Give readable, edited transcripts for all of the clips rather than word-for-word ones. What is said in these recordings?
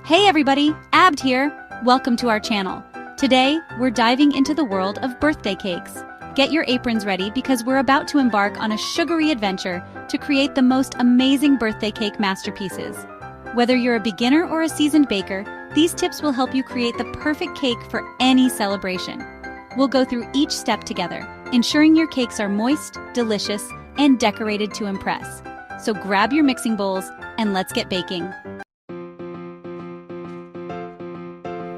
Hey everybody, Abd here. Welcome to our channel. Today, we're diving into the world of birthday cakes. Get your aprons ready because we're about to embark on a sugary adventure to create the most amazing birthday cake masterpieces. Whether you're a beginner or a seasoned baker, these tips will help you create the perfect cake for any celebration. We'll go through each step together, ensuring your cakes are moist, delicious, and decorated to impress. So grab your mixing bowls and let's get baking.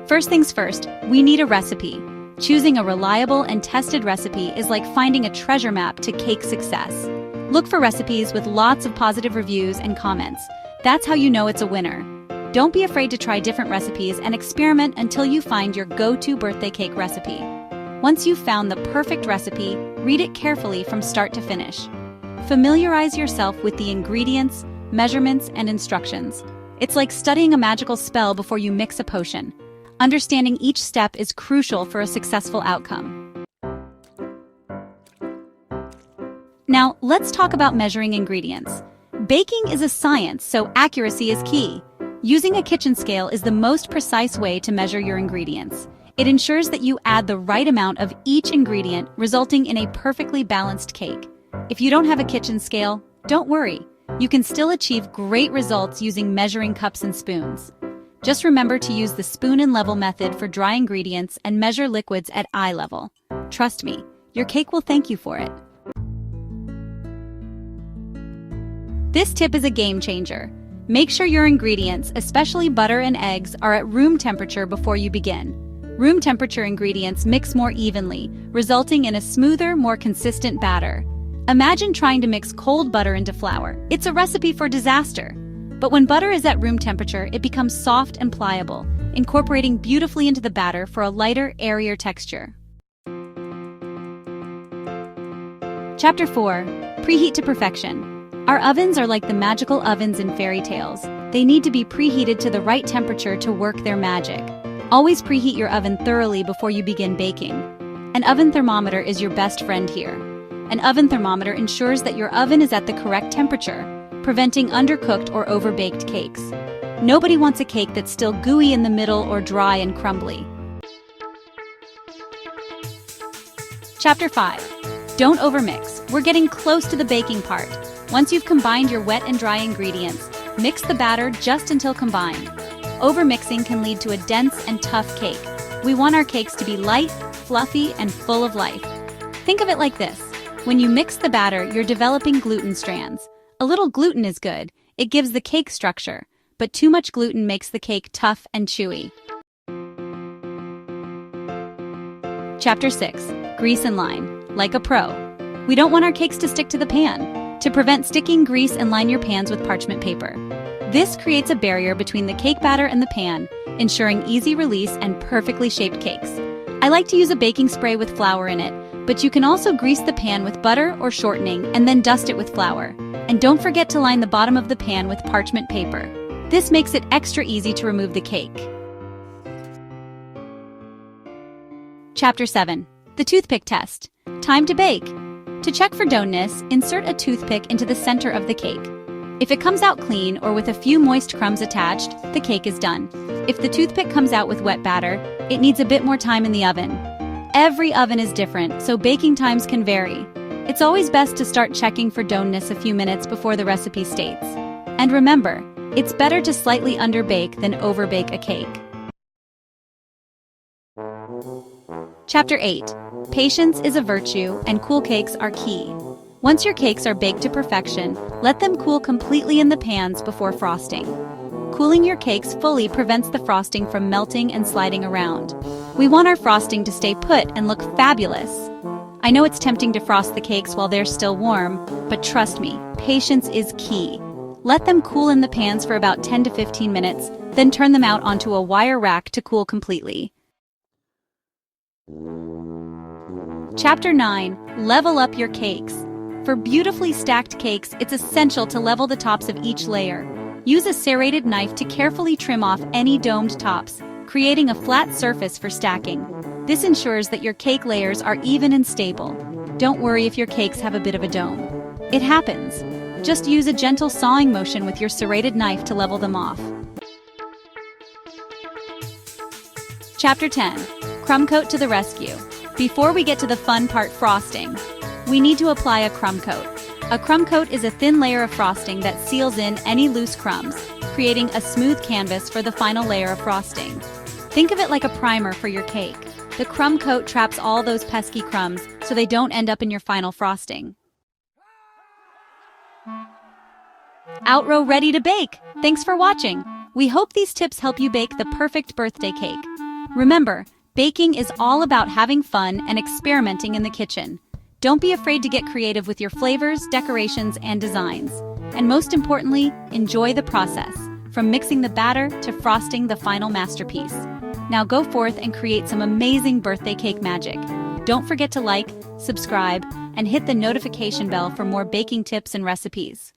First things first, we need a recipe. Choosing a reliable and tested recipe is like finding a treasure map to cake success. Look for recipes with lots of positive reviews and comments. That's how you know it's a winner. Don't be afraid to try different recipes and experiment until you find your go-to birthday cake recipe. Once you've found the perfect recipe, read it carefully from start to finish. Familiarize yourself with the ingredients, measurements, and instructions. It's like studying a magical spell before you mix a potion. Understanding each step is crucial for a successful outcome. Now, let's talk about measuring ingredients. Baking is a science, so accuracy is key. Using a kitchen scale is the most precise way to measure your ingredients. It ensures that you add the right amount of each ingredient, resulting in a perfectly balanced cake. If you don't have a kitchen scale, don't worry. You can still achieve great results using measuring cups and spoons. Just remember to use the spoon and level method for dry ingredients and measure liquids at eye level. Trust me, your cake will thank you for it. This tip is a game changer. Make sure your ingredients, especially butter and eggs, are at room temperature before you begin. Room temperature ingredients mix more evenly, resulting in a smoother, more consistent batter. Imagine trying to mix cold butter into flour. It's a recipe for disaster. But when butter is at room temperature, it becomes soft and pliable, incorporating beautifully into the batter for a lighter, airier texture. Chapter 4. Preheat to perfection. Our ovens are like the magical ovens in fairy tales. They need to be preheated to the right temperature to work their magic. Always preheat your oven thoroughly before you begin baking. An oven thermometer is your best friend here. An oven thermometer ensures that your oven is at the correct temperature, preventing undercooked or overbaked cakes. Nobody wants a cake that's still gooey in the middle or dry and crumbly. Chapter 5. Don't overmix. We're getting close to the baking part. Once you've combined your wet and dry ingredients, mix the batter just until combined. Overmixing can lead to a dense and tough cake. We want our cakes to be light, fluffy, and full of life. Think of it like this. When you mix the batter, you're developing gluten strands. A little gluten is good. It gives the cake structure, but too much gluten makes the cake tough and chewy. Chapter 6. Grease and line. Like a pro. We don't want our cakes to stick to the pan. To prevent sticking, grease and line your pans with parchment paper. This creates a barrier between the cake batter and the pan, ensuring easy release and perfectly shaped cakes. I like to use a baking spray with flour in it, but you can also grease the pan with butter or shortening and then dust it with flour. And don't forget to line the bottom of the pan with parchment paper. This makes it extra easy to remove the cake. Chapter 7. The toothpick test. Time to bake. To check for doneness, insert a toothpick into the center of the cake. If it comes out clean or with a few moist crumbs attached, the cake is done. If the toothpick comes out with wet batter, it needs a bit more time in the oven. Every oven is different, so baking times can vary. It's always best to start checking for doneness a few minutes before the recipe states. And remember, it's better to slightly underbake than overbake a cake. Chapter 8. Patience is a virtue, and cool cakes are key. Once your cakes are baked to perfection, let them cool completely in the pans before frosting. Cooling your cakes fully prevents the frosting from melting and sliding around. We want our frosting to stay put and look fabulous. I know it's tempting to frost the cakes while they're still warm, but trust me, patience is key. Let them cool in the pans for about 10 to 15 minutes, then turn them out onto a wire rack to cool completely. Chapter 9. Level up your cakes. For beautifully stacked cakes, it's essential to level the tops of each layer. Use a serrated knife to carefully trim off any domed tops, creating a flat surface for stacking. This ensures that your cake layers are even and stable. Don't worry if your cakes have a bit of a dome. It happens. Just use a gentle sawing motion with your serrated knife to level them off. Chapter 10. Crumb Coat to the rescue. Before we get to the fun part, frosting, we need to apply a crumb coat. A crumb coat is a thin layer of frosting that seals in any loose crumbs, creating a smooth canvas for the final layer of frosting. Think of it like a primer for your cake. The crumb coat traps all those pesky crumbs so they don't end up in your final frosting. Outrow ready to bake! Thanks for watching! We hope these tips help you bake the perfect birthday cake. Remember, baking is all about having fun and experimenting in the kitchen. Don't be afraid to get creative with your flavors, decorations, and designs. And most importantly, enjoy the process, from mixing the batter to frosting the final masterpiece. Now go forth and create some amazing birthday cake magic. Don't forget to like, subscribe, and hit the notification bell for more baking tips and recipes.